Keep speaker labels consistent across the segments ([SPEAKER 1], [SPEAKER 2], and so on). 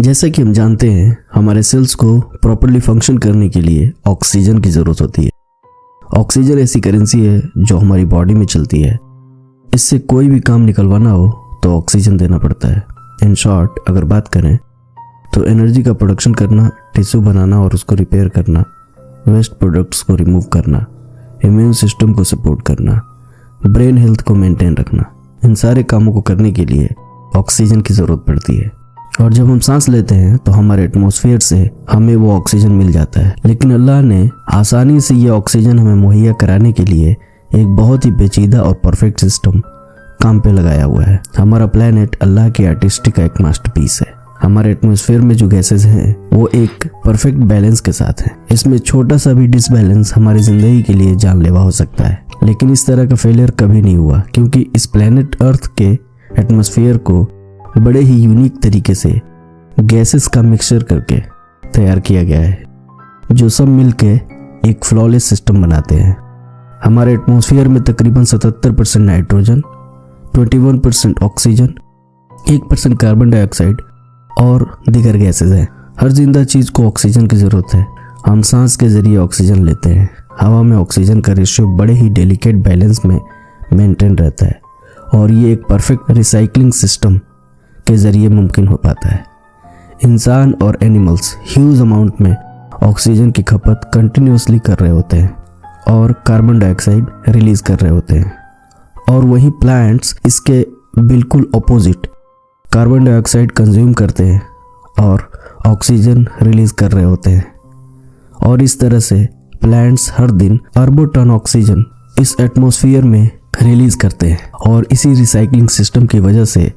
[SPEAKER 1] जैसा कि हम जानते हैं, हमारे सेल्स को प्रॉपरली फंक्शन करने के लिए ऑक्सीजन की ज़रूरत होती है। ऑक्सीजन ऐसी करेंसी है जो हमारी बॉडी में चलती है। इससे कोई भी काम निकलवाना हो तो ऑक्सीजन देना पड़ता है। इन शॉर्ट अगर बात करें तो एनर्जी का प्रोडक्शन करना, टिश्यू बनाना और उसको रिपेयर करना, वेस्ट प्रोडक्ट्स को रिमूव करना, इम्यून सिस्टम को सपोर्ट करना, ब्रेन हेल्थ को मेंटेन रखना, इन सारे कामों को करने के लिए ऑक्सीजन की ज़रूरत पड़ती है। और जब हम सांस लेते हैं तो हमारे एटमॉस्फेयर से हमें वो ऑक्सीजन मिल जाता है। लेकिन अल्लाह ने आसानी से ये ऑक्सीजन हमें मुहैया कराने के लिए एक बहुत ही पेचीदा और परफेक्ट सिस्टम काम पे लगाया हुआ है। हमारा प्लेनेट अल्लाह की आर्टिस्टिक का एक मास्टरपीस है। हमारे एटमॉस्फेयर में जो गैसेस हैं वो एक परफेक्ट बैलेंस के साथ हैं। इसमें छोटा सा भी डिसबैलेंस हमारी जिंदगी के लिए जानलेवा हो सकता है। लेकिन इस तरह का फेलियर कभी नहीं हुआ, क्योंकि इस प्लेनेट अर्थ के एटमॉस्फेयर को बड़े ही यूनिक तरीके से गैसेस का मिक्सचर करके तैयार किया गया है, जो सब मिलके एक फ्लॉलेस सिस्टम बनाते हैं। हमारे एटमॉस्फेयर में तकरीबन 77% नाइट्रोजन, 21% ऑक्सीजन, 1% कार्बन डाइऑक्साइड और दीगर गैसेस हैं। हर जिंदा चीज़ को ऑक्सीजन की ज़रूरत है। हम सांस के ज़रिए ऑक्सीजन लेते हैं। हवा में ऑक्सीजन का रेशियो बड़े ही डेलिकेट बैलेंस में मेंटेन रहता है और ये एक परफेक्ट रिसाइकलिंग सिस्टम के ज़रिए मुमकिन हो पाता है। इंसान और एनिमल्स ह्यूज अमाउंट में ऑक्सीजन की खपत कंटिन्यूसली कर रहे होते हैं और कार्बन डाइऑक्साइड रिलीज़ कर रहे होते हैं, और वहीं प्लांट्स इसके बिल्कुल ऑपोजिट कार्बन डाइऑक्साइड कंज्यूम करते हैं और ऑक्सीजन रिलीज़ कर रहे होते हैं। और इस तरह से प्लांट्स हर दिन अरबों टन ऑक्सीजन इस एटमॉस्फेयर में रिलीज़ करते हैं, और इसी रिसाइकलिंग सिस्टम की वजह से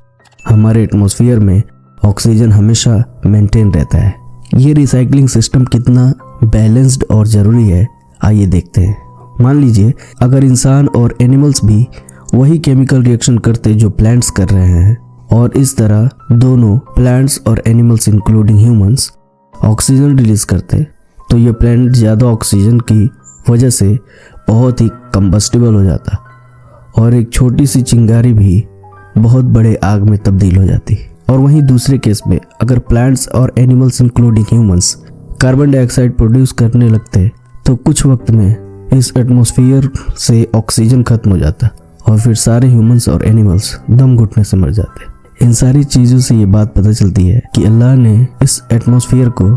[SPEAKER 1] हमारे एटमॉस्फेयर में ऑक्सीजन हमेशा मेंटेन रहता है। ये रिसाइकलिंग सिस्टम कितना बैलेंस्ड और ज़रूरी है, आइए देखते हैं। मान लीजिए अगर इंसान और एनिमल्स भी वही केमिकल रिएक्शन करते जो प्लांट्स कर रहे हैं, और इस तरह दोनों प्लांट्स और animals including humans oxygen release करते, तो ये प्लांट ज़्यादा ऑक्सीजन की वजह से बहुत ही कंबस्टिबल हो जाता और एक छोटी सी चिंगारी भी बहुत बड़े आग में तब्दील हो जाती। और वहीं दूसरे केस में अगर प्लांट्स और animals including humans carbon dioxide produce करने लगते, तो कुछ वक्त में इस एटमॉस्फेयर से ऑक्सीजन खत्म हो जाता और फिर सारे ह्यूमंस और एनिमल्स दम घुटने से मर जाते। इन सारी चीज़ों से ये बात पता चलती है कि अल्लाह ने इस एटमॉस्फेयर को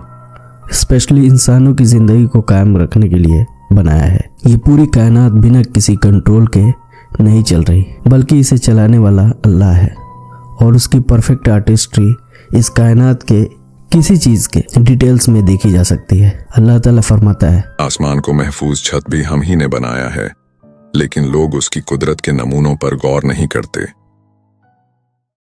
[SPEAKER 1] स्पेशली इंसानों की ज़िंदगी को कायम रखने के लिए बनाया है। ये पूरी कायनात बिना किसी कंट्रोल के नहीं चल रही, बल्कि इसे चलाने वाला अल्लाह है, और उसकी परफेक्ट आर्टिस्ट्री इस कायनात के किसी चीज़ के डिटेल्स में देखी जा सकती है। अल्लाह ताला फरमाता है,
[SPEAKER 2] आसमान को महफूज छत भी हम ही ने बनाया है, लेकिन लोग उसकी कुदरत के नमूनों पर गौर नहीं करते।